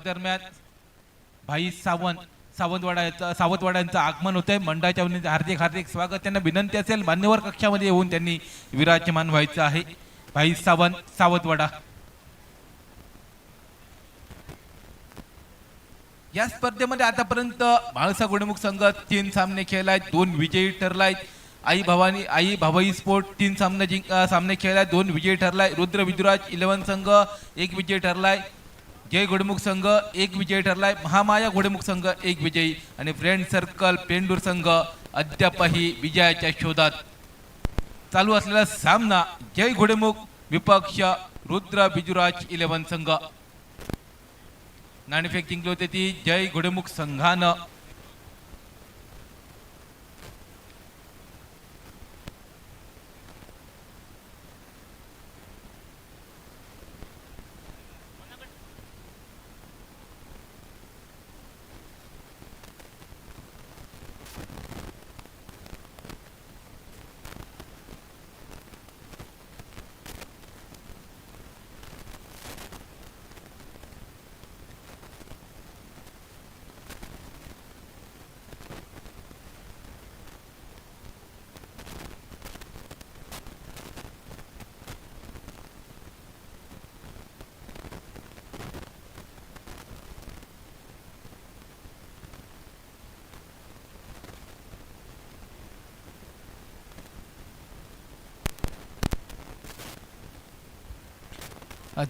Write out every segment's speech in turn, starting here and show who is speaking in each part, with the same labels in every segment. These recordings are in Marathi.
Speaker 1: स्पर्धेदरम्यान भाई सावंतवाडा यांचं आगमन होतंय। मंडळाच्या वतीने हार्दिक हार्दिक स्वागत। त्यांना विनंती असेल मान्यवर कक्षामध्ये येऊन त्यांनी विराजमान व्हायचं आहे। भाई सावंतवाडा या स्पर्धेमध्ये आतापर्यंत म्हाळसा गुणमुख संघ 3 सामने खेळलाय, 2 विजयी ठरलाय। आई भवाई स्पोर्ट 3 सामने खेळलाय, 2 विजयी ठरलाय। रुद्र विदुराज 11 संघ 1 विजयी ठरलाय। जय घोडेमुख संघ 1 विजयी ठरलाय। महामाया घोडेमुख संघ 1 विजयी आणि फ्रेंड सर्कल पेंडूर संघ अद्यापही विजयाच्या शोधात। चालू असलेला सामना जय घोडेमुख विपक्ष रुद्र विदुराज 11 संघ। नाणेफेक जिंकली होती ती जय घोडेमुख संघानं।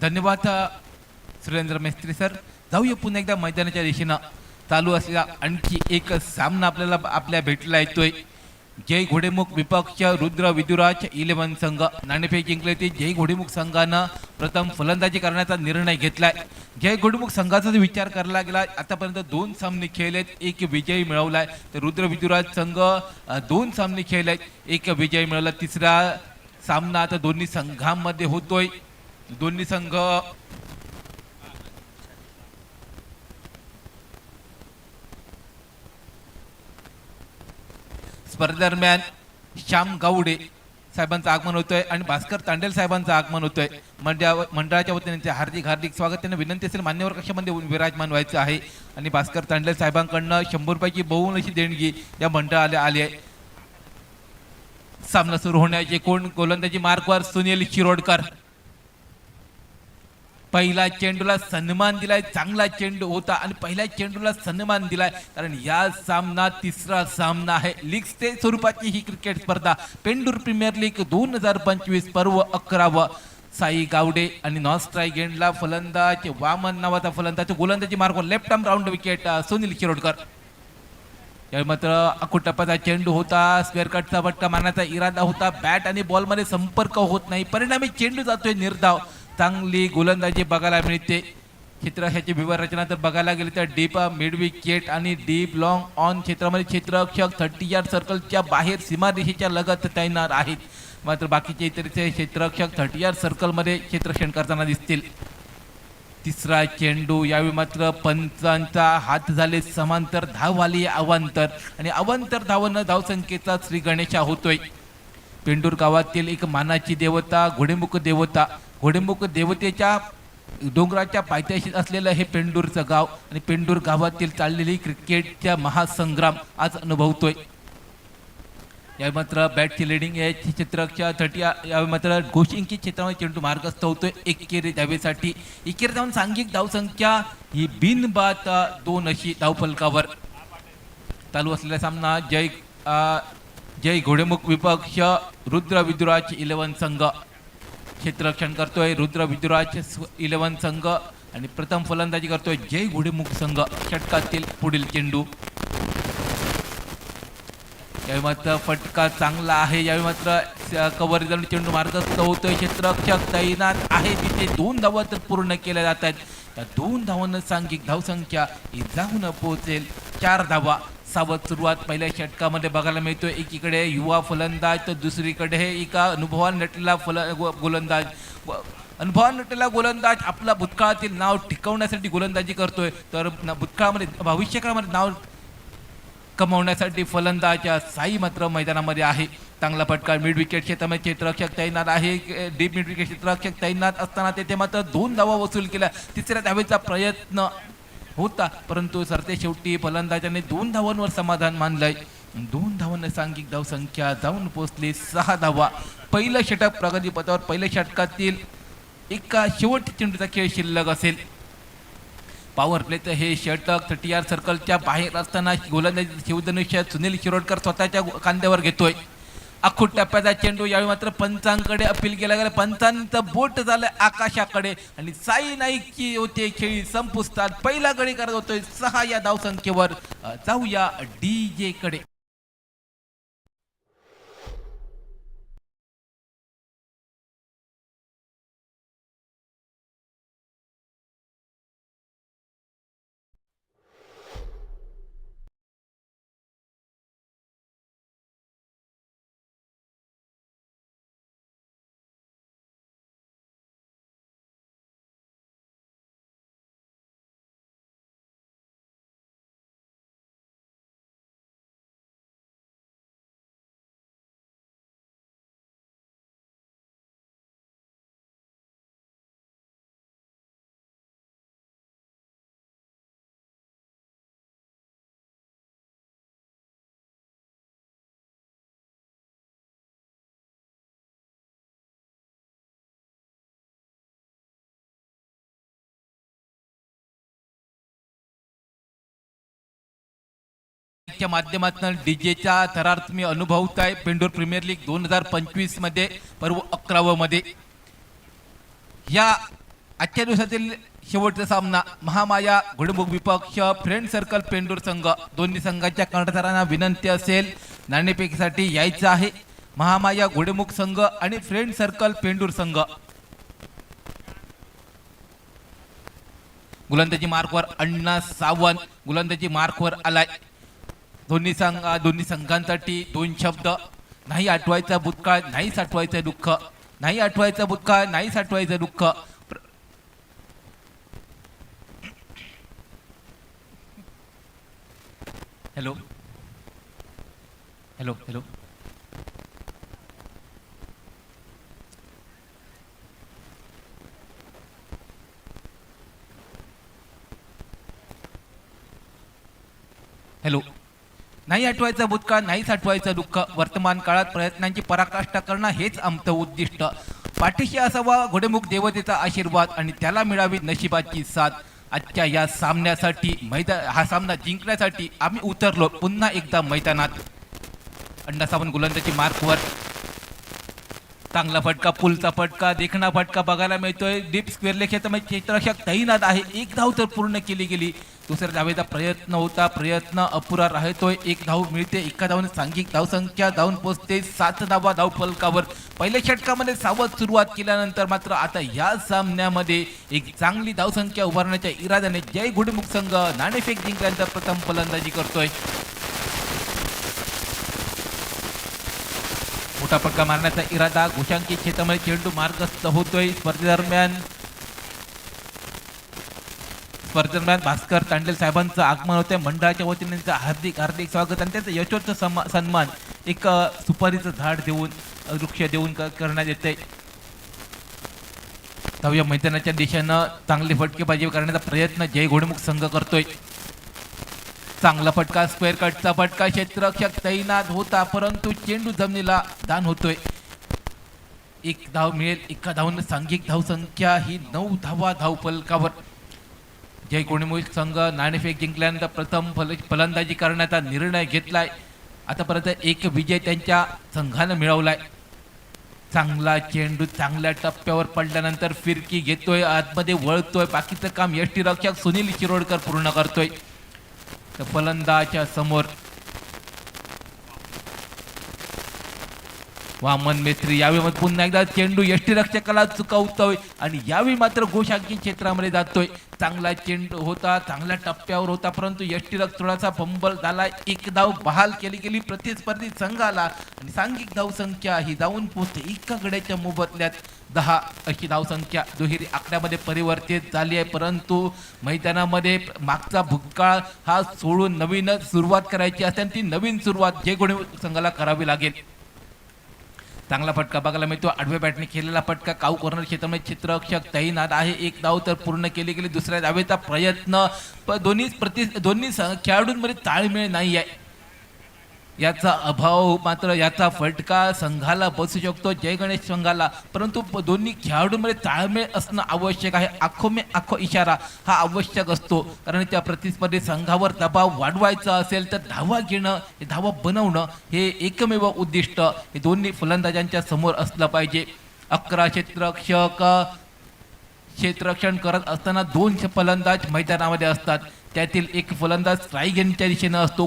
Speaker 1: धन्यवाद सुरेंद्र मेस्त्री सर। जाऊया पुन्हा एकदा मैदानाच्या दिशेनं। चालू असलेला आणखी एक सामना आपल्याला आपल्या भेटला येतोय। जय घोडेमुख विपक्ष रुद्र विदुराज 11 संघ। नाणेफेक जिंकली होती जय घोडेमुख संघानं प्रथम फलंदाजी करण्याचा निर्णय घेतलाय। जय घोडेमुख संघाचा जर विचार करायला गेला आतापर्यंत 2 सामने खेळलेत, 1 विजयी मिळवलाय। तर रुद्र विदुराज संघ 2 सामने खेळलेत, 1 विजयी मिळवला। तिसरा सामना आता दोन्ही संघांमध्ये होतोय। दोन्ही संघ स्पर्धेदरम्यान श्याम गावडे साहेबांचं आगमन होतंय आणि भास्कर तांडेल साहेबांचं आगमन होतंय। मंडळाच्या वतीने हार्दिक हार्दिक स्वागत। त्यांना विनंती असेल मान्यवर कक्षामध्ये विराजमान व्हायचं आहे आणि भास्कर तांडेल साहेबांकडनं 100 रुपयाची बहुमूल्य अशी देणगी या मंडळाला आली आहे। सामना सुरू होण्याचे कोण गोलंदाजी मार्कवर सुनील शिरोडकर। पहिला चेंडूला सन्मान दिलाय, चांगला चेंडू होता आणि पहिल्या चेंडूला सन्मान दिलाय, कारण या सामना तिसरा सामना आहे। लीग स्टेज स्वरूपाची ही क्रिकेट स्पर्धा पेंडूर प्रीमियर लीग 2025 पर्व 11व। साई गावडे आणि नॉन स्ट्राईक एंडला फलंदाज वामन नावाचा फलंदाज। गोलंदाजी मार्ग left arm round wicket Sunil Shirodkar. यावेळी मात्र अकुटप्पाचा चेंडू होता, स्क्वेअर कटचा फटका मारण्याचा इरादा होता, बॅट आणि बॉल मध्ये संपर्क होत नाही, परिणामी चेंडू जातोय निर्धाव। चांगली गोलंदाजी बघायला मिळते। क्षेत्ररक्षणाची विवरचना तर बघायला गेली तर डीप मिड विकेट आणि डीप लॉंग ऑन क्षेत्रामध्ये क्षेत्ररक्षक 30 यार्ड सर्कलच्या बाहेर सीमारेषेच्या लगत तैनात आहेत। मात्र बाकीचे इतरचे क्षेत्ररक्षक 30 यार्ड सर्कलमध्ये क्षेत्ररक्षण करताना दिसतील। तिसरा चेंडू यावेळी मात्र पंचांचा हात झाले समांतर, धाव आली अवांतर आणि अवांतर धावानं धावसंख्येचा श्री गणेशा होतोय। पेंडूर गावातील एक मानाची देवता घोडेमुख देवता। घोडेमुख देवतेच्या डोंगराच्या पायथ्याशी असलेलं हे पेंडूरचं गाव आणि पेंडूर गावातील चाललेली क्रिकेटच्या महासंग्राम आज अनुभवतोय। यावेळी मात्र बॅटची लिडिंग आहे क्षेत्ररक्षक 30। यावेळी मात्र गोशिंगची क्षेत्रामध्ये चेंडू मार्गस्थ होतोय एकेरी धावेसाठी। एकेरी धावून सांघिक धावसंख्या ही बिनबाद 2 अशी धावफलकावर। चालू असलेला सामना जय घोडेमुख विपक्ष रुद्र विदुराज 11 संघ। क्षेत्ररक्षण करतोय रुद्र विदुराज 11 संघ आणि प्रथम फलंदाजी करतोय जय घोडेमुख संघ। षटकातील पुढील चेंडू यावेळी मात्र फटका चांगला आहे। यावेळी मात्र कव्हर जाऊन चेंडू मार्गस्थ होतोय, क्षेत्ररक्षक तैनात आहे तिथे। 2 धावा तर पूर्ण केल्या जात आहेत। त्या 2 धावांना सांघिक धावसंख्या ही जाऊन पोहोचेल 4 धावा। सावध सुरुवात पहिल्या षटकामध्ये बघायला मिळतोय। एकीकडे युवा फलंदाज तर दुसरीकडे हे एका अनुभवान नटलेला गोलंदाज। अनुभवान नटलेला गोलंदाज आपला भूतकाळातील नाव टिकवण्यासाठी गोलंदाजी करतोय, तर भूतकाळामध्ये भविष्यकाळामध्ये नाव कमावण्यासाठी फलंदाज साई मात्र मैदानामध्ये आहे। चांगला फटका मिड विकेट क्षेत्रामध्ये क्षेत्ररक्षक तैनात आहे। डीप मिड विकेट क्षेत्ररक्षक तैनात असताना तेथे मात्र 2 धावा वसूल केल्या। तिसऱ्या धावेचा प्रयत्न होता, परंतु सरते शेवटी फलंदाजाने 2 धावांवर समाधान मानलंय. 2 धावांना सांघिक धावसंख्या जाऊन पोहोचली 6 धावा. पहिलं षटक प्रगतीपथावर, पहिल्या षटकातील एका शेवटच्या चेंडूचा खेळ शिल्लक असेल. पॉवर प्लेचं हे षटक 30 सर्कलच्या बाहेर असताना गोलंदाजी शिवधनुष्य सुनील शिरोडकर स्वतःच्या खांद्यावर घेतोय. अख्खूट टप्प्याचा चेंडू, यावेळी मात्र पंचांकडे अपील केला गेला. पंचांचं बोट झालं आकाशाकडे आणि साई नाईकची होते खेळी संपुष्टात. पहिला गडी करत होतोय 6 या धावसंख्येवर. जाऊया DJ कडे. च्या माध्यमातून डीजेचा थरार तुम्ही अनुभवताय. पेंडूर प्रीमियर लीग 2025 मध्ये पर्व 11 मध्ये या आजच्या दिवसातील शेवटचा सामना महामाया घोडेमुख विपक्ष फ्रेंड सर्कल पेंडूर संघ. दोन्ही संघाच्या कर्णधारांना विनंती असेल नाणेफेकीसाठी यायचं आहे. महामाया घोडेमुख संघ आणि फ्रेंड सर्कल पेंडूर संघ. गोलंदाजी मार्कवर अण्णा सावंत गोलंदाजी मार्कवर आलाय. दोन्ही संघांसाठी 2 शब्द. नाही आठवायचा भूतकाळ, नाही साठवायचं दुःख. नाही आठवायचा भूतकाळ, नाही साठवायचं दुःख. Hello hello hello hello. नाही आठवायचा भूतकाळ, नाही साठवायचं दुःख. वर्तमान काळात प्रयत्नांची पराकाष्ठा करणं हेच आमचं उद्दिष्ट. पाठीशी असावा घोडेमुख देवतेचा आशीर्वाद आणि त्याला मिळावी नशिबाची साथ. आजच्या या सामन्यासाठी हा सामना जिंकण्यासाठी आम्ही उतरलो पुन्हा एकदा मैदानात. अण्णा सावंत गोलंदाजी मार्कवर. चांगला फटका, पुलचा फटका, देखणा फटका बघायला मिळतोय. डीप स्क्वेअर क्षेत्रामध्ये क्षेत्ररक्षक तैनात आहे. 1 धाव तर पूर्ण केली गेली. दुसऱ्या धावेचा प्रयत्न होता, प्रयत्न अपुरा राहतोय. 1 धाव मिळते. एका धावने सांघिक धावसंख्या जाऊन पोहोचते 7 धावा धाव फलकावर. पहिल्या षटकामध्ये सावध सुरुवात केल्यानंतर मात्र आता या सामन्यामध्ये एक चांगली धावसंख्या उभारण्याच्या इराद्याने जय घोडेमुख संघ नाणेफेक जिंकल्यानंतर प्रथम फलंदाजी करतोय. मोठा फटका मारण्याचा इरादा. घोषांकित क्षेत्रामध्ये चेंडू मार्गस्थ होतोय. स्पर्धेदरम्यान भास्कर तांडेल साहेबांचं आगमन होते. मंडळाच्या वतीने त्यांचं हार्दिक हार्दिक स्वागत आणि त्यांचं यशोत्तर सन्मान एक सुपारीचं झाड देऊन, वृक्ष देऊन करण्यात येते. धाव्या मैदानाच्या दिशेनं चांगले फटकेबाजी करण्याचा प्रयत्न जय घोडेमुख संघ करतोय. चांगला फटका, स्क्वेअर कटचा फटका. क्षेत्ररक्षक तैनात होता परंतु चेंडू जमिनीला दान होतोय. 1 धाव मिळेल. एका धावने सांघिक धावसंख्या ही 9 धावा धाव फलकावर. जय घोडेमुख संघ नाणेफेक जिंकल्यानंतर प्रथम फलंदाजी करण्याचा निर्णय घेतलाय. आतापर्यंत 1 विजय त्यांच्या संघानं मिळवलाय. चांगला चेंडू चांगल्या टप्प्यावर पडल्यानंतर फिरकी घेतोय, आतमध्ये वळतोय. बाकीचं काम यष्टीरक्षक सुनील शिरोडकर पूर्ण करतोय. फलंदाच्या समोर वामन मेत्री. यावेळी पुन्हा एकदा चेंडू यष्टीरक्षकाला चुकवतोय आणि यावेळी मात्र घोषांकित क्षेत्रामध्ये जातोय. चांगला चेंडू होता, चांगल्या टप्प्यावर होता परंतु यष्टीरक्षक थोडासा फंबल झाला. 1 धाव बहाल केली गेली प्रतिस्पर्धी संघाला आणि सांघिक धावसंख्या ही जाऊन पोहोचते एका गड्याच्या मोबदल्यात 10 अशी धावसंख्या दुहेरी आकड्यामध्ये परिवर्तित झाली आहे. परंतु मैदानामध्ये मागचा भूतकाळ हा सोडून नवीन सुरुवात करायची असते आणि ती नवीन सुरुवात जय घोडेमुख संघाला करावी लागेल. चांगला फटका बघायला मिळतो. आडव्या बॅटने केलेला फटका काऊ कॉर्नर क्षेत्रामध्ये क्षेत्ररक्षक तैनात आहे. एक धाव तर पूर्ण केली गेली. दुसऱ्या धावेचा प्रयत्न दोन्ही खेळाडूंमध्ये ताळमेळ नाही आहे. याचा अभाव मात्र याचा फटका संघाला बसू शकतो, जय गणेश संघाला. परंतु दोन्ही खेळाडूंमध्ये ताळमेळ असणं आवश्यक आहे. आखो में आखो इशारा हा आवश्यक असतो, कारण त्या प्रतिस्पर्धी संघावर दबाव वाढवायचा असेल तर धावा घेणं, धावा बनवणं हे एकमेव उद्दिष्ट हे दोन्ही फलंदाजांच्या समोर असलं पाहिजे. 11 क्षेत्ररक्षण करत असताना 2 फलंदाज मैदानामध्ये असतात. त्यातील एक फलंदाज स्ट्राईक घेण्याच्या दिशेनं असतो.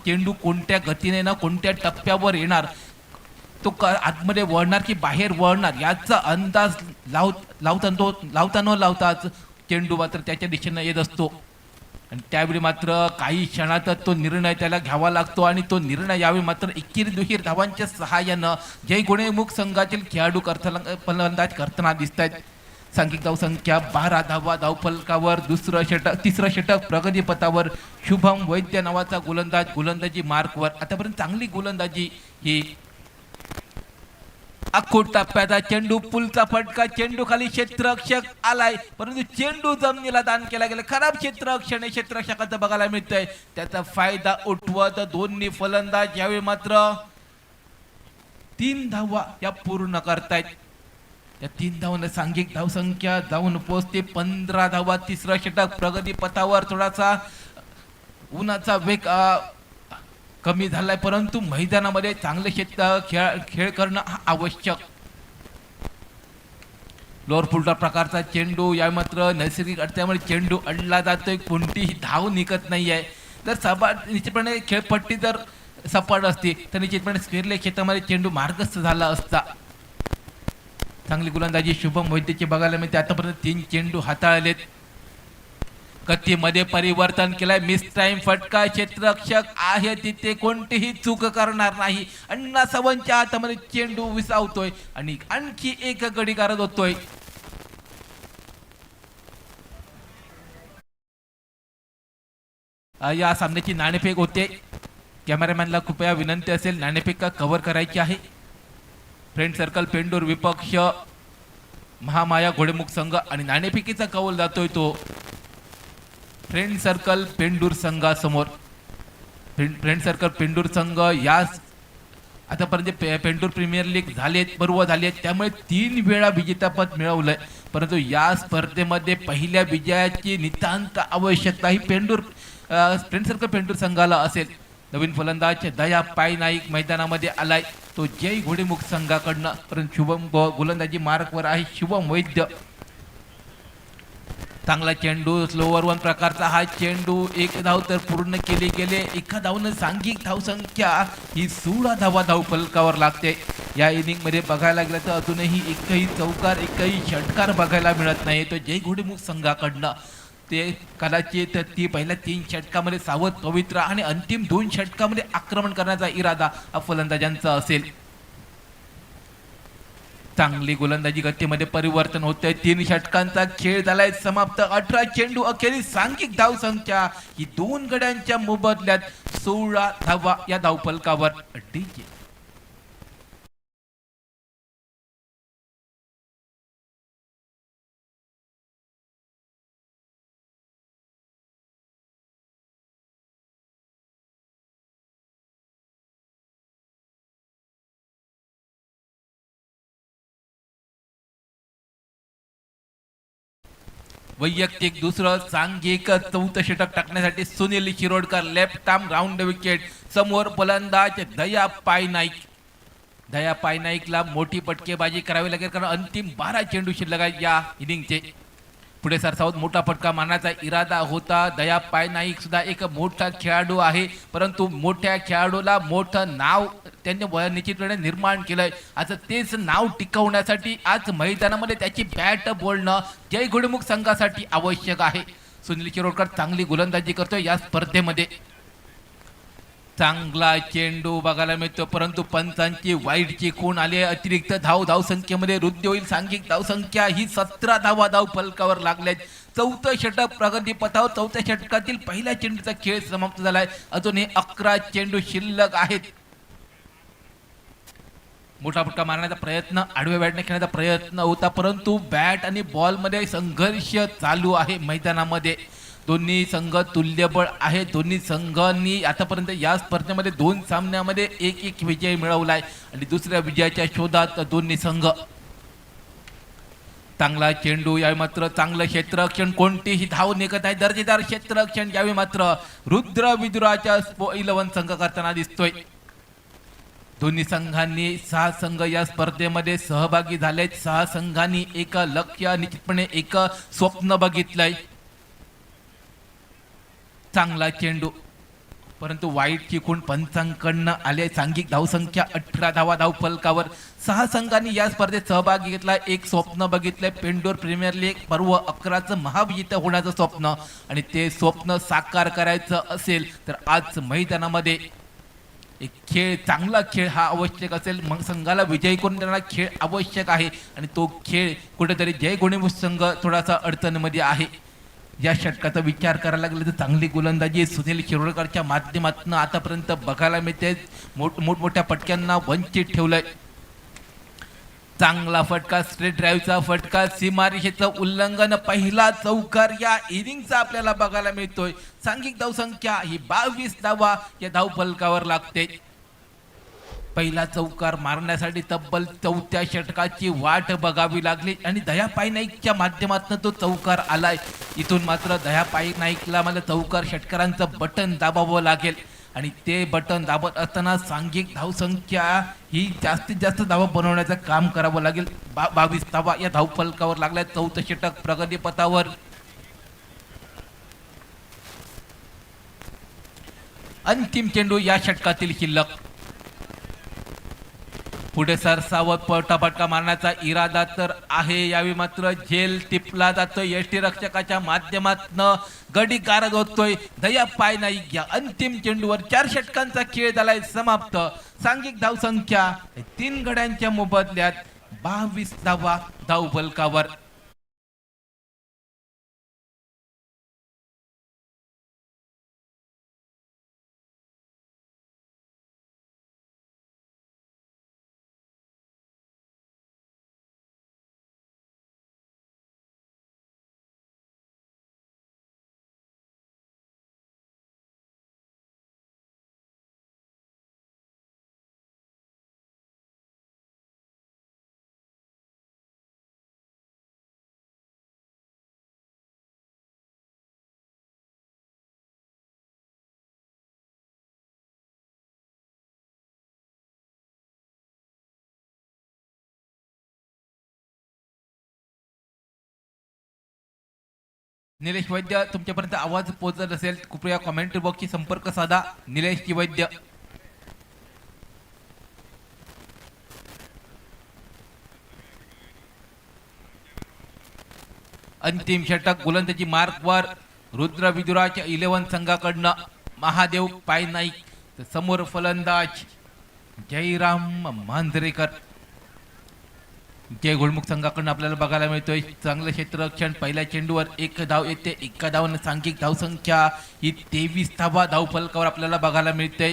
Speaker 1: चेंडू कोणत्या गतीने ना कोणत्या टप्प्यावर येणार, तो आतमध्ये वळणार की बाहेर वळणार याचा अंदाज लावता न लावताच चेंडू मात्र त्याच्या दिशेनं येत असतो. आणि त्यावेळी मात्र काही क्षणातच तो निर्णय त्याला घ्यावा लागतो आणि तो निर्णय यावेळी मात्र एकीर दुहीर धावांच्या सहाय्यानं जय गुणेमुख संघातील खेळाडू फलंदाज करताना दिसत आहेत. सांघिक धावसंख्या 12 धावा धावफलकावर. तिसरं षटक प्रगतीपथावर. शुभम वैद्य नावाचा गोलंदाजी मार्कवर. आतापर्यंत चांगली गोलंदाजी ही. अखोट टप्प्याचा चेंडू, पुलचा फटका, चेंडू खाली क्षेत्ररक्षक आलाय परंतु चेंडू जमिनीला दान केला गेला. खराब क्षेत्ररक्षकाचं बघायला मिळतंय. त्याचा फायदा उठवत दोन्ही फलंदाज यावेळी मात्र 3 धावा या पूर्ण करतायत. या 3 धावांना सांघिक धावसंख्या जाऊन पोहोचते 15 धावा. तिसरा षटक प्रगती पथावर. थोडासा उन्हाचा वेग कमी झालाय परंतु मैदानामध्ये चांगले खेळ करणं आवश्यक. लोअर फुलटॉ प्रकारचा चेंडू या मात्र नैसर्गिक अडथळ्यामुळे चेंडू अडला जातोय. कोणतीही धाव निघत नाही आहे. जर निश्चितपणे खेळपट्टी जर सपाट असती तर निश्चितपणे स्क्वेअरले क्षेत्रामध्ये चेंडू मार्गस्थ झाला असता. चांगली गोलंदाजी शुभम वैद्यची बघायला मिळते. आतापर्यंत 3 चेंडू हाताळलेत. गतीमध्ये परिवर्तन केलंय. मिस टाइम फटका. क्षेत्ररक्षक आहे तिथे कोणतीही चूक करणार नाही. अण्णा सावंतच्या हातामध्ये चेंडू विसावतोय आणि आणखी एक गडी करत होतोय. या सामन्याची नाणेफेक होते. कॅमेरामॅनला कृपया विनंती असेल नाणेफेक का कव्हर करायची आहे. फ्रेंड सर्कल पेंडूर विपक्ष महामाया घोडेमुख संघ आणि नाणेफेकीचा कौल जातोय तो friend circle Pendur संघासमोर. Friend circle Pendur संघ यास आतापर्यंत पेंडूर प्रीमियर लीग पर्व झालेत त्यामुळे 3 वेळा विजेतापद मिळवलंय. परंतु या स्पर्धेमध्ये पहिल्या विजयाची नितांत आवश्यकता ही फ्रेंड सर्कल पेंडूर संघाला असेल. नवीन फलंदाज दया पाय नाईक मैदानामध्ये आलाय. तो जय घोडेमुख संघाकडनं. परंतु शुभम गोलंदाजी मार्कवर आहे शुभम वैद्य. चांगला चेंडू स्लोवर 1 प्रकारचा हा चेंडू. 1 धाव तर पूर्ण केली गेले. एका धावनं सांघिक धावसंख्या ही 16 धावा धावफलकावर लागते. या इनिंग मध्ये बघायला गेलं तर अजूनही एकही चौकार एकही षटकार बघायला मिळत नाही. तो जय घोडेमुख संघाकडनं. ते कदाचित ती पहिल्या 3 षटकामध्ये सावध पवित्र आणि अंतिम 2 षटकामध्ये आक्रमण करण्याचा इरादा हा फलंदाजांचा असेल. चांगली गोलंदाजी गतीमध्ये परिवर्तन होतंय. 3 षटकांचा खेळ झालाय समाप्त. 18 चेंडू अखेरीस सांघिक धावसंख्या ही 2 गड्यांच्या मोबदल्यात 16 धावा या धावफलकावर. डीजे वैयक्तिक दुसरं सांघिक 4थं षटक टाकण्यासाठी Sunil Shirodkar left arm round wicket. समोर फलंदाज दया पाय नाईकला मोठी पटकेबाजी करावी लागेल कारण अंतिम 12 चेंडू शिल्लक आहेत या इनिंगचे. पुढे सरसावत मोठा फटका मारण्याचा इरादा होता. दया पाय नाईक सुद्धा एक मोठा खेळाडू आहे परंतु मोठ्या खेळाडूला मोठं नाव त्यांनी निश्चितपणे निर्माण केलंय. आज तेच नाव टिकवण्यासाठी आज मैदानामध्ये त्याची बॅट बोलणं जय घोडेमुख संघासाठी आवश्यक आहे. सुनील शिरोडकर चांगली गोलंदाजी करतोय या स्पर्धेमध्ये. चांगला चेंडू बघायला मिळतो परंतु पंचांची वाईटची खूण आली आहे. अतिरिक्त धावसंख्येमध्ये वृद्धी होईल. सांघिक धावसंख्या ही 17 धावा धावफलकावर लागल्यात. 4थं षटक प्रगती पथावर. 4थ्या षटकातील पहिल्या चेंडूचा खेळ समाप्त झालाय. अजूनही 11 चेंडू शिल्लक आहेत. मोठा फटका मारण्याचा प्रयत्न, आडव्या बॅटने खेळण्याचा प्रयत्न होता, परंतु बॅट आणि बॉलमध्ये संघर्ष चालू आहे मैदानामध्ये. दोन्ही संघ तुल्यबळ आहे. दोन्ही संघांनी आतापर्यंत या स्पर्धेमध्ये 2 सामन्यामध्ये एक विजय मिळवलाय आणि दुसऱ्या विजयाच्या शोधात दोन्ही संघ. चांगला चेंडू, यावेळी मात्र चांगलं क्षेत्ररक्षण, कोणतीही धाव निघत आहे, दर्जेदार क्षेत्ररक्षण यावेळी मात्र रुद्र विदुराच्या 11 संघ करताना दिसतोय. दोन्ही संघांनी 6 संघ या स्पर्धेमध्ये सहभागी झालेत. 6 संघांनी एक लक्ष्य, निश्चितपणे एक स्वप्न बघितलंय. चांगला चेंडू, परंतु वाईट चिकून पंचांकडनं आले. सांघिक धावसंख्या 18 धावा धावफलकावर. 6 संघांनी या स्पर्धेत सहभाग घेतला. एक स्वप्न बघितलंय, पेंडोर प्रीमियर लीग पर्व 11चं महाविजेता होण्याचं स्वप्न, आणि ते स्वप्न साकार करायचं असेल तर आज मैदानामध्ये एक खेळ, चांगला खेळ हा आवश्यक असेल. मग संघाला विजयी करून देणारा खेळ आवश्यक आहे, आणि तो खेळ कुठेतरी जय गोणीमुख संघ थोडासा अडचणीमध्ये आहे. या षटकाचा विचार करायला लागला तर चांगली गोलंदाजी सुनील शिरोडकरच्या माध्यमातून आतापर्यंत बघायला मिळते. मोठमोठ्या फटक्यांना वंचित ठेवलंय. चांगला फटका, स्ट्रेट ड्राईव्हचा फटका, सीमारेषेचं उल्लंघन, पहिला चौकार या इनिंगचा आपल्याला बघायला मिळतोय. सांघिक धावसंख्या ही 22 धावा या धावफलकावर लागते. पहिला चौकार मारण्यासाठी तब्बल 4थ्या षटकाची वाट बघावी लागली, आणि दया पायनाईकच्या माध्यमातून तो चौकार आलाय. इथून मात्र दया पायनाईकला मला चौकार षटकारांचं बटन दाबावं लागेल, आणि ते बटन दाबत असताना सांघिक धावसंख्या ही जास्तीत जास्त धावा बनवण्याचं काम करावं लागेल. 22 धावा या धावफलकावर लागल्या. 4थं षटक प्रगतीपथावर. अंतिम चेंडू या षटकातील शिल्लक. पुढे सरसावत पटापटका मारण्याचा इरादा तर आहे. यावेळी मात्र झेल टिपला जातोय. यष्टीरक्षकाच्या माध्यमातून गडी गारद होतोय. दया पायनाईक या अंतिम चेंडूवर 4 षटकांचा खेळ झालाय समाप्त. सांघिक धावसंख्या 3 गड्यांच्या मोबदल्यात 22 धावा धावफलकावर. निलेश वैद्य, तुमच्यापर्यंत आवाज पोहोचत असेल कृपया कमेंट बॉक्सशी संपर्क साधा. निलेश वैद्य. अंतिम षटक गोलंदाजी मार्कवर रुद्र विदुराच्या 11 संघाकडनं महादेव पायनाईक. समोर फलंदाज जयराम मांजरेकर. जय घोडमुख संघाकडून आपल्याला बघायला मिळतोय चांगलं क्षेत्ररक्षण. पहिल्या चेंडूवर 1 धाव येते. 1 धावानं सांघिक धावसंख्या ही 23 धावा धावफलकावर आपल्याला बघायला मिळते.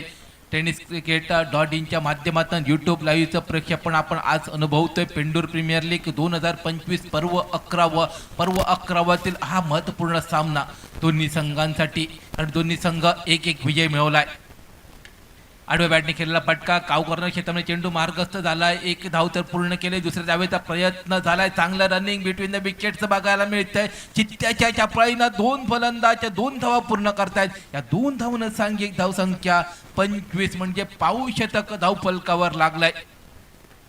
Speaker 1: टेनिस क्रिकेट .inच्या माध्यमातून यूट्यूब लाईव्हचं प्रक्षेपण आपण आज अनुभवतोय. पेंडूर प्रीमियर लीग 2025 पर्व 11वातील हा महत्त्वपूर्ण सामना दोन्ही संघांसाठी, आणि दोन्ही संघ एक विजय मिळवलाय. आडव्या बॅटने खेळलेला फटका, काव कॉर्नर क्षेत्रामध्ये चेंडू मार्गस्थ झालाय. 1 धाव तर पूर्ण केले. दुसऱ्या धावेचा प्रयत्न झालाय. चांगलं रनिंग बिटवीन द विकेट्स बघायला मिळतंय. चित्त्याच्या चपळाईनं 2 फलंदाज 2 धावा पूर्ण करतायत. या 2 धावनं सांघिक धावसंख्या 25 म्हणजे पाऊण शतक धावफलकावर लागलाय.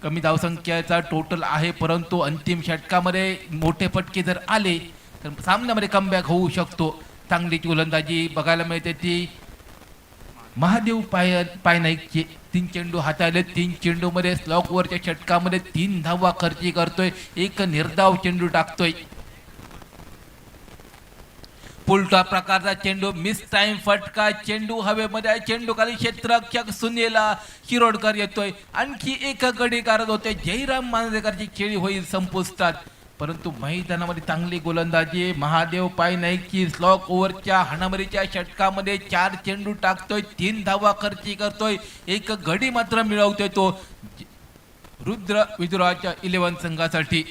Speaker 1: कमी धावसंख्येचा टोटल आहे, परंतु अंतिम षटकामध्ये मोठे फटके जर आले तर सामन्यामध्ये कमबॅक होऊ शकतो. चांगली गोलंदाजी बघायला मिळते ती महादेव पायनाईकचे. 3 चेंडू हाताळले. 3 चेंडूमध्ये स्लॉकवरच्या षटकामध्ये 3 धावा खर्ची करतोय. 1 निर्धाव चेंडू टाकतोय. पुलटा प्रकारचा चेंडू, मिस टाइम फटका, चेंडू हवेमध्ये, चेंडू खाली क्षेत्ररक्षक सुनील शिरोडकर येतोय. आणखी 1 गडी गारद होते. जयराम मांजरेकरची खेळी होईल संपुष्टात, परंतु मैदानामध्ये चांगली गोलंदाजी महादेव पायनाईकची. स्लॉक ओव्हरच्या हाणामारीच्या षटकामध्ये 4 चेंडू टाकतोय. 3 धावा खर्ची करतोय. 1 गडी मात्र मिळवतोय तो. रुद्र विदुराच्या 11 संघासाठी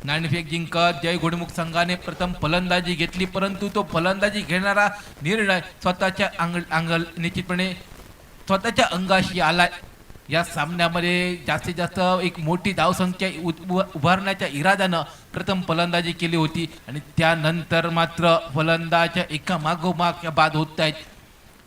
Speaker 1: नाणेफेक जिंकत जय घोडेमुख संघाने प्रथम फलंदाजी घेतली, परंतु तो फलंदाजी घेणारा निर्णय स्वतःच्या निश्चितपणे स्वतःच्या अंगाशी आलाय। या सामन्यामध्ये जास्तीत जास्त एक मोठी धावसंख्या उभारण्याच्या इराद्यानं प्रथम फलंदाजी केली होती आणि त्यानंतर मात्र फलंदाज एका मागोमाग बाद होत आहेत।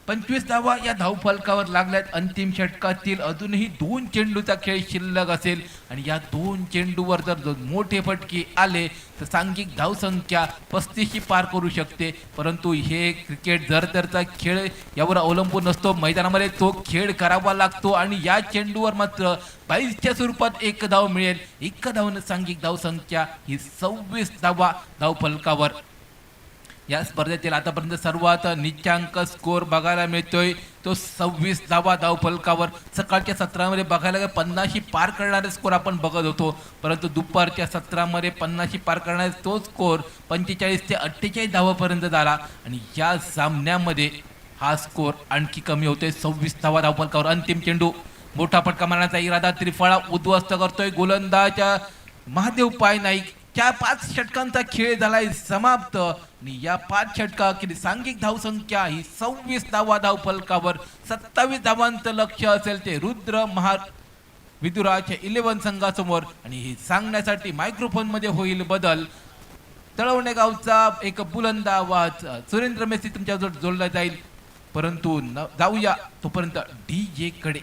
Speaker 1: 25 धावा या धावफलकावर लागल्यात। अंतिम षटकातील अजूनही 2 चेंडूचा खेळ शिल्लक असेल आणि या 2 चेंडूवर जर मोठे फटके आले तर सांघिक धावसंख्या 35 पार करू शकते, परंतु हे क्रिकेट जर खेळ यावर अवलंबून नसतो। मैदानामध्ये तो खेळ करावा लागतो आणि या चेंडूवर मात्र 22च्या स्वरूपात 1 धाव मिळेल। 1 धावनं सांघिक धावसंख्या ही 26 धावा धावफलकावर। या स्पर्धेतील आतापर्यंत सर्वात निच्चांक स्कोर बघायला मिळतोय तो 26 धावा धावफलकावर। सकाळच्या सत्रामध्ये बघायला 50 पार करणारे स्कोर आपण बघत होतो, परंतु दुपारच्या सत्रामध्ये 50 पार करणारे तो स्कोर 45 ते 48 धावापर्यंत झाला आणि या सामन्यामध्ये हा स्कोर आणखी कमी होतोय। 26 धावा धावफलकावर अंतिम चेंडू मोठा फटका मारण्याचा इरादा त्रिफळा उद्ध्वस्त करतोय गोलंदाज महादेव पाय नाईक। 5 षटकांचा खेळ झालाय समाप्त आणि या 5 षटकांची सांघिक धावसंख्या ही 26 धावा धावफलकावर। 27 धावांचं लक्ष्य असेल ते रुद्र विदुराच्या 11 संघासमोर आणि हे सांगण्यासाठी मायक्रोफोन मध्ये होईल बदल। तळवणे गावचा एक बुलंद आवाज सुरेंद्र मेसी तुमच्याजवळ जोडला जाईल, परंतु जाऊया तोपर्यंत DJ कडे।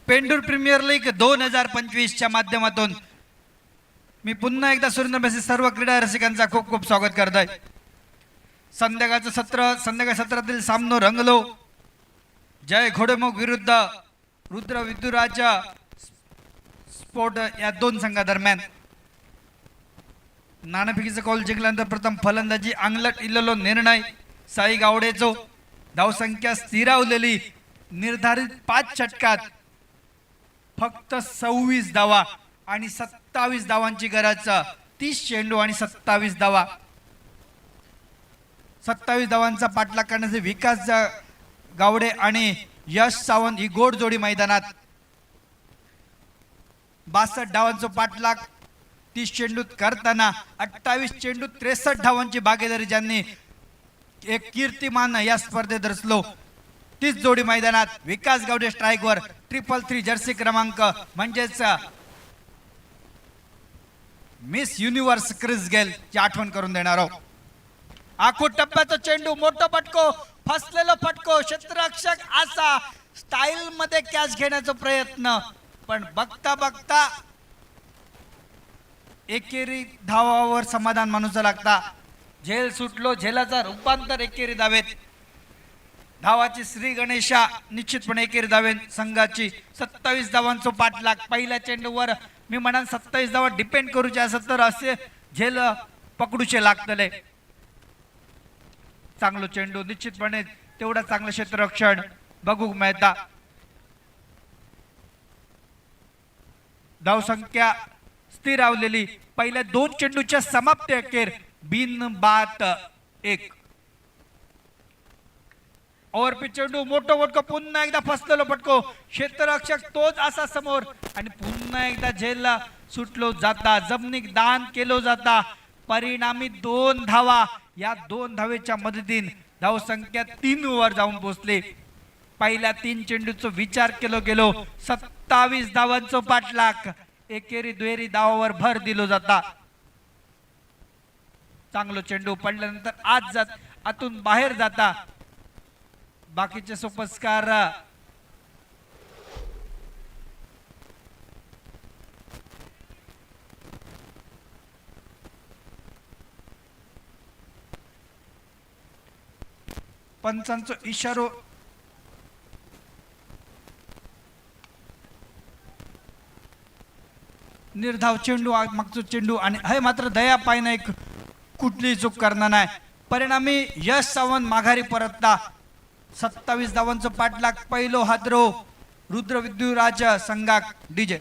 Speaker 2: पेंडूर प्रीमियर लीग 2025च्या माध्यमातून मी पुन्हा एकदा सुरेंद्र मेसी सर्व क्रीडा रसिकांचा खूप खूप स्वागत करत आहे। संध्याकाळी सत्रातील सामनो रंगलो। जय घोडेमुख विरुद्ध रुद्र विदुराच्या स्पोर्ट या दोन संघादरम्यान. नाणेफेकीचा कॉल जिंकल्यानंतर प्रथम फलंदाजी अंगलट इल्लेलो निर्णय साई गावडेचो. धावसंख्या स्थिरावलेली निर्धारित 5 षटकात फक्त 26 धावा आणि 27 धावांची गरज. 30 चेंडू आणि 27 धावा. 27 धावांचा पाठलाग करण्याचे विकास गावडे आणि यश सावंत ही गोड जोडी मैदानात. 62 धावांचा पाठलाग 30 चेंडूत करताना 28 चेंडूत 63 धावांची भागीदारी ज्यांनी एक कीर्तिमान या स्पर्धेत रचलो. तीच जोडी मैदानात. विकास गावडे स्ट्राईकवर. 333 जर्सी क्रमांक म्हणजेच मिस युनिव्हर्स क्रिस गेल ची आठवण करून देणार आहोत. आखो टप्प्याचा चेंडू, मोठा फटको, फसलेला फटको, क्षेत्ररक्षक असा स्टाईल मध्ये कॅच घेण्याचा प्रयत्न, पण बघता बघता एकेरी धावावर समाधान मानूचा लागता. झेल सुटलो, झेलाचा रूपांतर एकेरी धावेत. धावाची श्री गणेशा निश्चितपणे एकेरी धावेत संघाची. 27 धावांचा पाठलाग. पहिल्या चेंडूवर मी म्हणान 27 धावा डिपेंड करूचे असत तर असे झेल पकडूचे लागतले. चांगलो चेंडू, निश्चितपणे तेवढा चांगलं क्षेत्ररक्षण बघू मिळता. धावसंख्या स्थिरावलेली. पहिल्या 2 चेंडूच्या समाप्ती अखेर बिन बाद 1. ओव्हरपिच चेंडू, मोठं मोठं, पुन्हा एकदा फसलेलो फटको, क्षेत्ररक्षक तोच असा समोर आणि पुन्हा एकदा झेलला सुटलो जाता. जमिनीत दान केलो जाता. परिणामी 2 धावा. या 2 धावेच्या मदतीने धावसंख्या 3 वर जाऊन पोहोचले. पहिल्या 3 चेंडूचा विचार केलो गेलो. 27 धावांचा पाठलाग. एकेरी दुहेरी धावावर भर दिलो जाता. चांगलो चेंडू पडल्यानंतर आतून बाहेर जाता. बाकीचे सोपस्कार पंचांचा इशारो. निर्धाव चेंडू, मागचो चेंडू आणि हे मात्र दया पायना एक कुठली चूक करणार नाही. परिणामी यश सावंत माघारी परतता. 27 धावांचा पाठलाग. पहिलो हादरो रुद्र विद्युराज संघाक. डीजे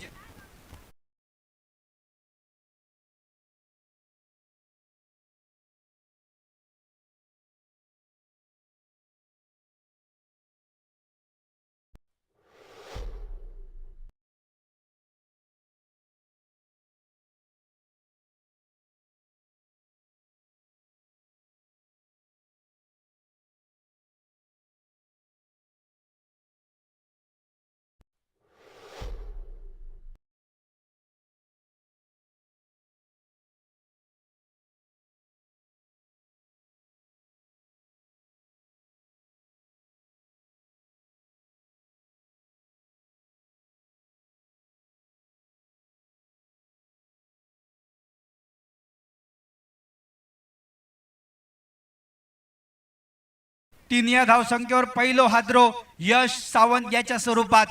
Speaker 2: तीन या धावसंख्येवर पहिलो हादरो यश सावंत याच्या स्वरूपात.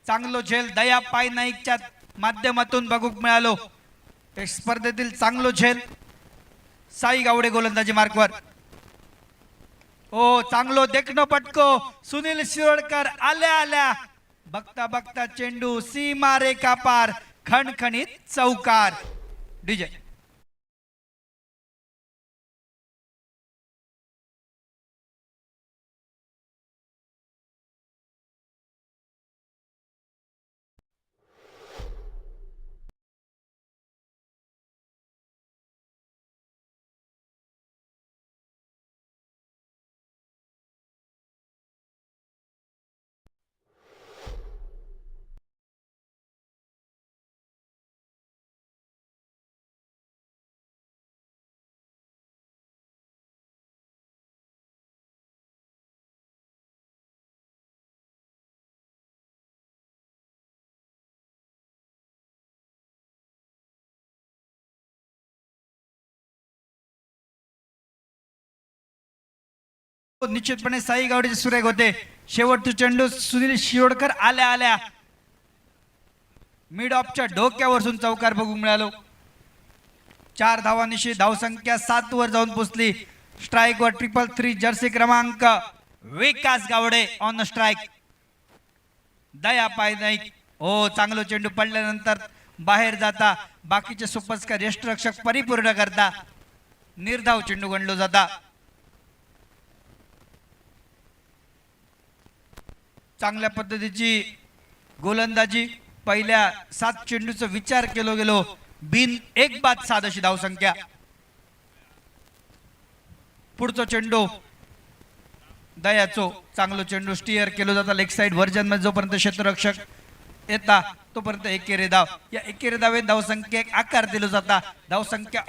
Speaker 2: चांगलो झेल दया पाय नाईकच्या माध्यमातून बघूक मिळालो. स्पर्धेतील चांगलो झेल साई गावडे गोलंदाजी मार्कवर. ओ चांगलो देखणो पटको. सुनील शिरोडकर आल्या आल्या. बघता बघता चेंडू सीमा रेखा पार. खणखणीत चौकार. डीजे निश्चितपणे साई गावडेचे सुरेख होते. शेवटचे चेंडू सुनील शिरोडकर आल्या आल्या. मिड ऑफच्या डोक्यावरसून चौकार बघू मिळालो. 4 धावांनिशी धावसंख्या 7 वर जाऊन पोहोचली. स्ट्राईक वर 333 जर्सी क्रमांक विकास गावडे ऑन स्ट्राईक. दया पाय नाईक हो चांगलं चेंडू पडल्यानंतर बाहेर जाता बाकीचे सुपरस्टार यष्टरक्षक परिपूर्ण करता निर्धाव चेंडू गणलो जाता. चांगल्या पद्धतीची गोलंदाजी पहिल्या 7 चेंडूचा विचार केलो गेलो. बिन एक बाद 7 अशी धावसंख्या. पुढचा चेंडू दयाचो चांगलो चेंडू स्टिअर केलो जाता लेग साइड व्हर्जन मध्ये जोपर्यंत क्षेत्ररक्षक येता तोपर्यंत एकेरी धाव. या एकेरी धावे धावसंख्या एक आकार दिलो जाता. धावसंख्या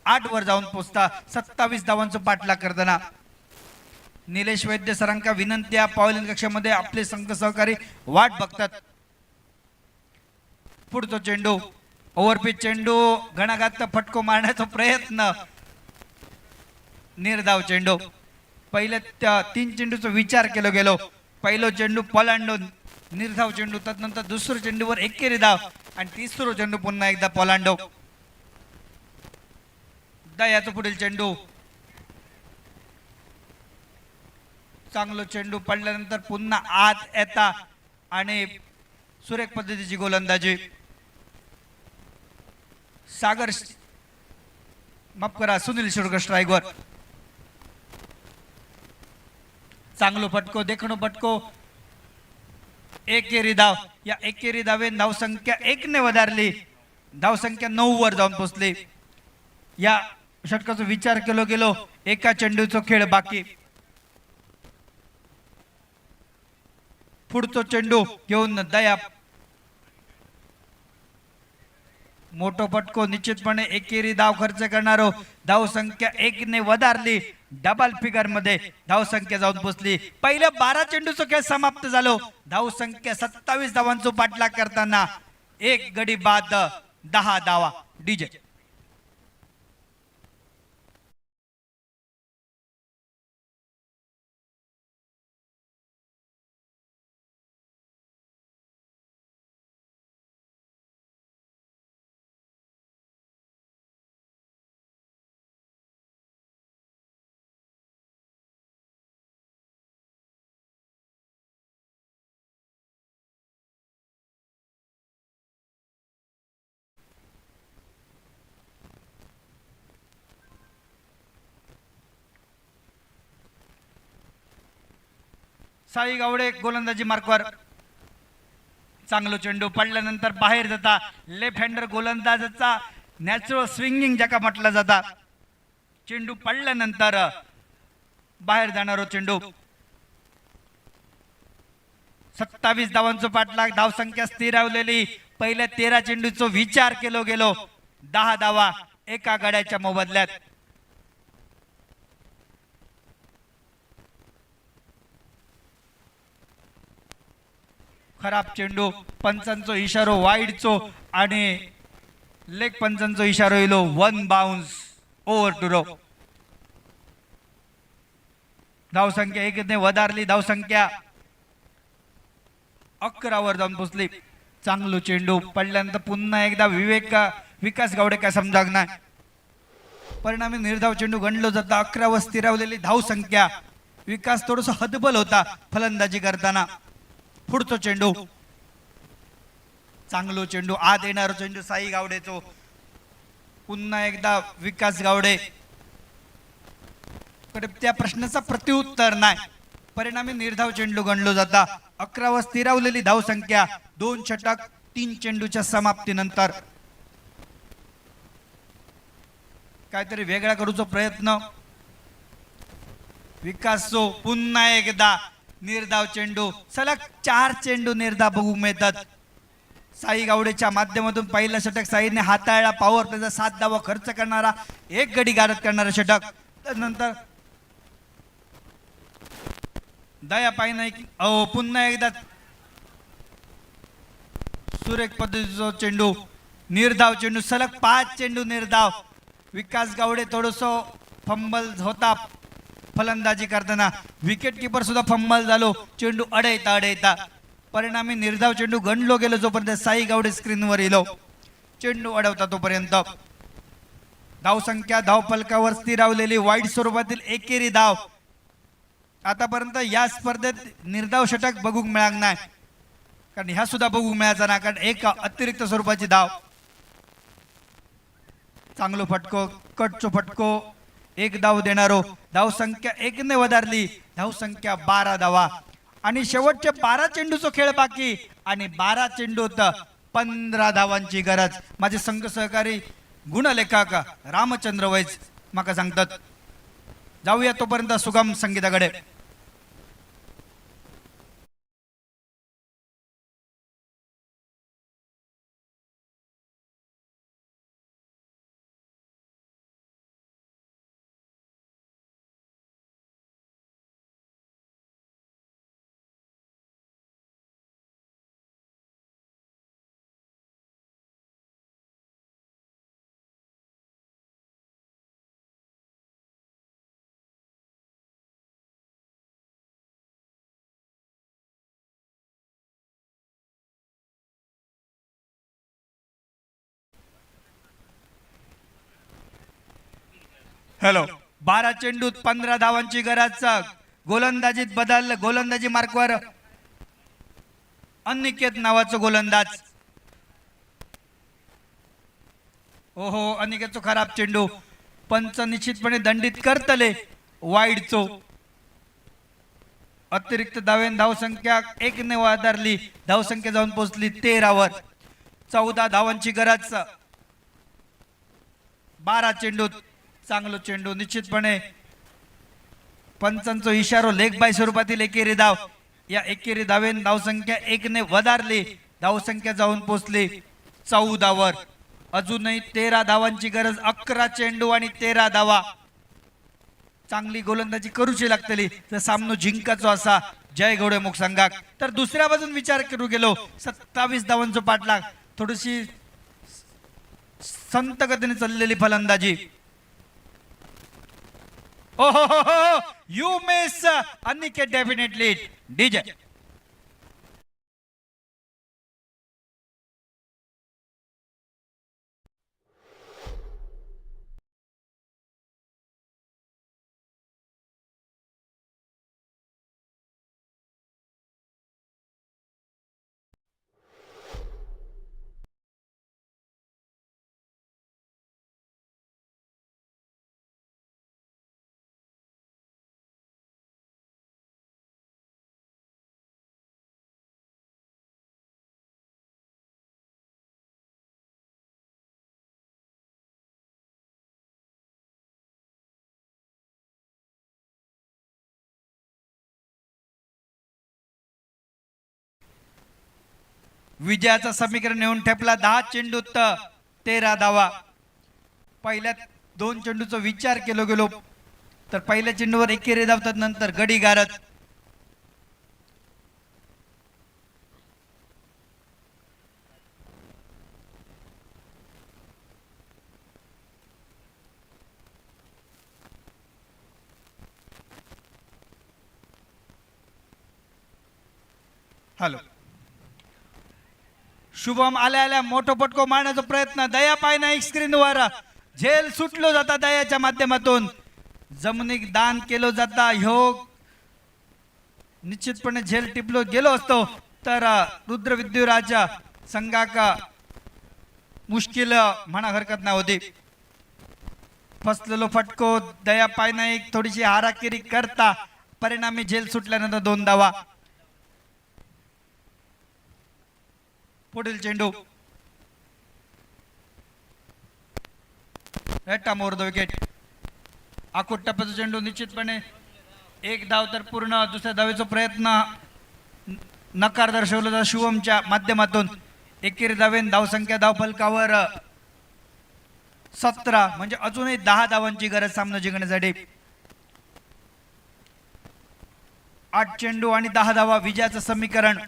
Speaker 2: 8 वर जाऊन पोहोचता. 27 धावांचा पाठलाग करताना निलेश वैद्य सरांका विनंती आहे पावलीन कक्षामध्ये आपले संघ सहकारी वाट बघतात. पुढचा चेंडू ओव्हरपिच चेंडू घणाघात फटको मारण्याचा प्रयत्न निर्धाव चेंडू. पहिल्या 3 चेंडूचा विचार केलो गेलो. पहिलो चेंडू पलांडून निर्धाव चेंडू तदनंतर दुसऱ्या चेंडूवर एकेरी धाव आणि तिसरा चेंडू पुन्हा एकदा पलांडो. दयाचा पुढील चेंडू चांगलो चेंडू पडल्यानंतर पुन्हा आत येता आणि सुरेख पद्धतीची गोलंदाजी. सागर माफ करा सुनील शिरोडकर स्ट्राईकवर. चांगलो फटको देखणो फटको एकेरी धाव. या एकेरी धावे धावसंख्या 1 ने वधारली. धावसंख्या 9 वर जाऊन पोहोचली. या षटकाचा विचार केलो गेलो. एका चेंडूचा खेळ बाकी. पुढचा चेंडू घेऊन दया मोठो फटको निश्चितपणे एकेरी धाव खर्च करणारो. धावसंख्या 1 ने वधारली. डबल फिगर मध्ये धावसंख्या जाऊन पोहोचली. पहिल्या 12 चेंडूचा खेळ समाप्त झालो. धावसंख्या 27 धावांचा पाठलाग करताना 1 गडी बाद 10 धावा. डीजे साई गावडे गोलंदाजी मार्कवर. चांगलो चेंडू पडल्यानंतर बाहेर जाता. लेफ्ट हँडर गोलंदाजाचा नॅचरल स्विंगिंग ज्याका म्हटलं जाता. चेंडू पडल्यानंतर बाहेर जाणारो चेंडू. 27 धावांचा पाठलाग. धावसंख्या स्थिरावलेली. पहिल्या 13 चेंडूचा विचार केलो गेलो. 10 धावा एका गड्याच्या मोबदल्यात. खराब चेंडू पंचांचो इशारो वाईडचो आणि लेग पंचांचो इशारो येलो. 1 बाउन्स ओव्हर टू रो. धावसंख्या 1 ने वधारली. धावसंख्या 11 वर जाऊन पोहोचली. चांगलो चेंडू पडल्यानंतर पुन्हा एकदा विकास गावडे काय समजाग नाही. परिणामी निर्धाव चेंडू गणलो जाता. 11 वर स्थिरावलेली धावसंख्या. विकास थोडस हतबल होता फलंदाजी करताना. पुढचा चेंडू चांगलो चेंडू आत येणारा चेंडू साई गावडेचो. पुन्हा एकदा विकास गावडे त्या प्रश्नाचा प्रत्युत्तर नाही. परिणामी निर्धाव चेंडू गणलो जाता. 11 वर स्थिरावलेली धावसंख्या. 2 षटक 3 चेंडूच्या समाप्तीनंतर काहीतरी वेगळा करूचा प्रयत्न विकासो. पुन्हा एकदा निर्धाव चेंडू. सलग 4 चेंडू निर्धाव बघू मिळतात. साई गावडेच्या माध्यमातून पहिला षटक साईने हाताळला. पॉवर प्लेचा 7 धावा खर्च करणारा 1 गडी गारद करणारा षटक. त्यानंतर दया पाय नाही पुन्हा एकदा सुरेख पद्धतीचा चेंडू. निर्धाव चेंडू. सलग 5 चेंडू निर्धाव. विकास गावडे थोडस फंबल होता फलंदाजी करताना. विकेट किपर सुद्धा फंबल झालो. चेंडू अडयता परिणामी निर्धाव चेंडू गणलो गेलो जोपर्यंत साई गावडे स्क्रीनवर येलो चेंडू अडवता तोपर्यंत धावसंख्या धावफलकावर स्थिरावलेली वाईट स्वरूपातील एकेरी धाव आतापर्यंत या स्पर्धेत निर्धाव षटक बघूक मिळाक नाही कारण ह्या सुद्धा बघूक मिळायचा ना कारण एक अतिरिक्त स्वरूपाची धाव चांगलो फटको कटचो फटको एक धाव देणारो धावसंख्या 1 ने वधारली धावसंख्या 12 धावा आणि शेवटचे 12 चेंडूचो खेळ बाकी आणि 12 चेंडूत 15 धावांची गरज माझे संघ सहकारी गुणलेखक रामचंद्र वैज माका सांगतात जाऊया तोपर्यंत सुगम संगीताकडे हॅलो 12 चेंडूत 15 धावांची गरज गोलंदाजीत बदल गोलंदाजी मार्कवर अनिकेत नावाचं गोलंदाज ओहो अनिकेतचो खराब चेंडू पंच निश्चितपणे दंडित करतले वाईडचो अतिरिक्त धावेन धावसंख्या 1 ने वधारली धावसंख्या जाऊन पोहोचली 13 वर 14 धावांची गरज 12 चेंडूत चांगलो चेंडू निश्चितपणे पंचांचो इशारो लेग बाय स्वरूपातील एकेरी धाव या एकेरी धावेन धावसंख्या 1 ने वधारली धावसंख्या जाऊन पोहोचली 14 वर अजूनही 13 धावांची गरज 11 चेंडू आणि 13 धावा चांगली गोलंदाजी करूची लागतली तर सामनो जिंकाचो असा जय घोडेमुख संघाक तर दुसऱ्या बाजून विचार करू गेलो 27 धावांचो पाठलाग थोडीशी संत गतीने चाललेली फलंदाजी Oh, you miss Aniket definitely. DJ. विजयाचं समीकरण येऊन ठेपला 10 चेंडूत 13 धावा पहिल्या 2 चेंडूचा विचार केलो गेलो तर पहिल्या चेंडूवर एकेरी धावतात नंतर गडी गारत हॅलो शुभम आल्या मोठो पटको मारण्याचा प्रयत्न दया पायना एक स्क्रीनवर झेल सुटलो जाता दयाच्या माध्यमातून जमिनीक दान केलो जाता ह्यो निश्चितपणे झेल टिपलो गेलो असतो तर रुद्र विद्युराजा संघाका मुश्किल म्हणा हरकत नाही होती फसलेलो फटको दया पायना एक थोडीशी हाराकिरी करता परिणामी झेल सुटल्यानंतर 2 धावा पुढील चेंडू मोर द विकेट आकुट टप्प्याचा चेंडू निश्चितपणे 1 धाव तर पूर्ण दुसऱ्या धावेचा प्रयत्न नकार दर्शवला जातो शिवमच्या माध्यमातून एकेरी धावेन धावसंख्या धावफलकावर 17 म्हणजे अजूनही 10 धावांची गरज सामना जिंकण्यासाठी 8 चेंडू आणि 10 धावा विजयाचं समीकरण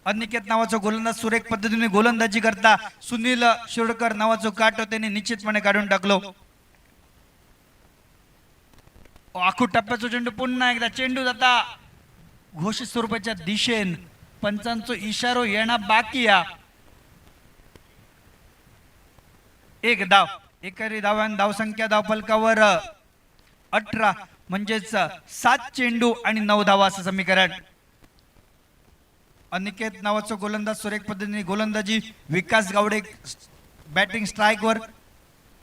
Speaker 2: अनिकेत नावाचा गोलंदाज सुरेख पद्धतीने गोलंदाजी करता सुनील शिरोडकर नावाचा काटो त्यांनी निश्चितपणे काढून टाकलो आखू टप्प्याचा चेंडू पुन्हा एकदा चेंडू जाता घोषित स्वरूपाच्या दिशेन पंचांचो इशारो येणं बाकी या. एक धाव, एकेरी धावांत धावसंख्या धावफलकावर 18 म्हणजेच 7 चेंडू आणि 9 धावा असं समीकरण. अनिकेत नावाचा गोलंदाज सुरेख पद्धतीने गोलंदाजी. विकास गावडे बॅटिंग स्ट्राईक वर.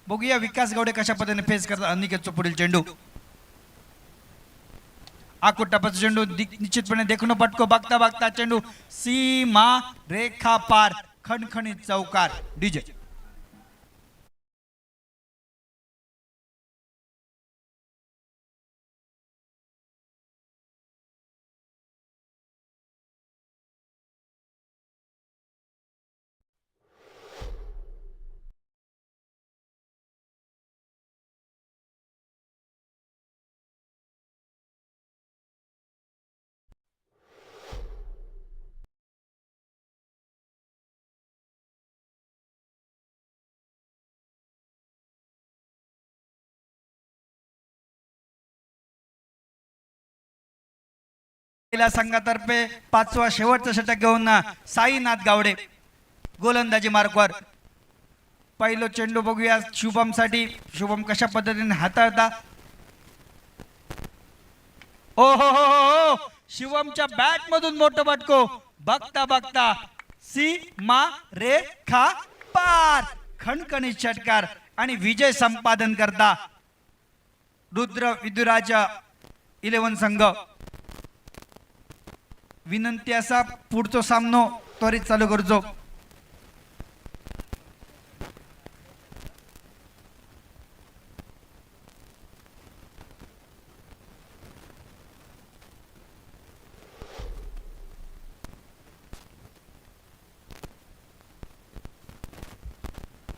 Speaker 2: बघूया विकास गावडे कशा पद्धतीने फेस करतात अनिकेतचा पुढील चेंडू. आखूट टपाचा चेंडू निश्चितपणे देखणं पटको. बघता बघता चेंडू सीमा रेखा पार. खणखणीत चौकार. डीजे संघातर्फे 5वा शेवटचा षटक घेऊन साईनाथ गावडे गोलंदाजी मार्कवर. पहिलो चेंडू बघूया शुभम साठी. शुभम कशा पद्धतीने हाताळता. ओ हो हो हो, शिवमच्या बॅट मधून मोठं फटको. बघता बघता सीमा रेखा पार. खणखणीत षटकार आणि विजय संपादन करता रुद्र विदुराजा 11 संघ. विनंती असा पुढचा सामनो त्वरित चालू करतो.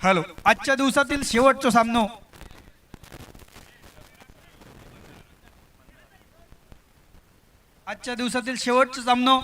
Speaker 2: हॅलो, आजच्या दिवसातील शेवटचा सामनो. आजच्या दिवसातील शेवटचा सामनो